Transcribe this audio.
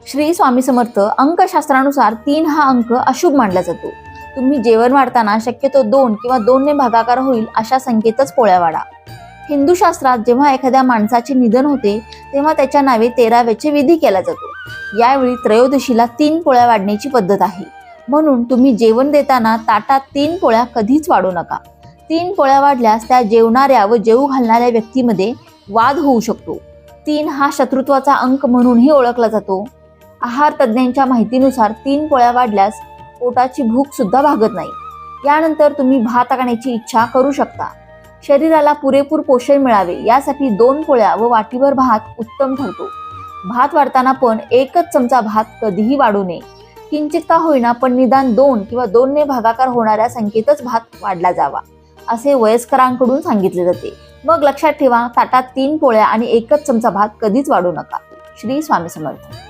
श्री स्वामी समर्थ अंकशास्त्रानुसार 3 हा अंक अशुभ मानला जातो। तुम्ही जेवण वाढताना शक्यतो 2 किंवा 2 ने भागाकार होईल अशा संख्येतच पोळ्या वाढा। हिंदू शास्त्रात जेव्हा एखाद्या माणसाचे निधन होते तेव्हा त्याच्या नावे 13व्याचे विधी केला जातो। यावेळी त्रयोदशीला 3 पोळ्या वाढण्याची पद्धत आहे। म्हणून तुम्ही जेवण देताना ताटात 3 पोळ्या कधीच वाढू नका। 3 पोळ्या वाढल्यास त्या जेवणाऱ्या व जेवू घालणाऱ्या व्यक्तीमध्ये वाद होऊ शकतो। 3 हा शत्रुत्वाचा अंक म्हणूनही ओळखला जातो। आहार तज्ञांच्या माहितीनुसार 3 पोळ्या वाढल्यास पोटाची भूक सुद्धा भागत नाही। यानंतर तुम्ही भात खाण्याची इच्छा करू शकता। शरीराला पुरेपूर पोषण मिळावे यासाठी 2 पोळ्या व वाटीभर भात उत्तम ठरतो। भात वाढताना पण एकच चमचा भात कधीही वाढू नये। किंचित का होईना पण निदान 2 किंवा 2 ने भागाकार होणाऱ्या संख्येतच भात वाढला जावा असे वयस्करांकडून सांगितले जाते। मग लक्षात ठेवा, ताटात 3 पोळ्या आणि एकच चमचा भात कधीच वाढू नका। श्री स्वामी समर्थ।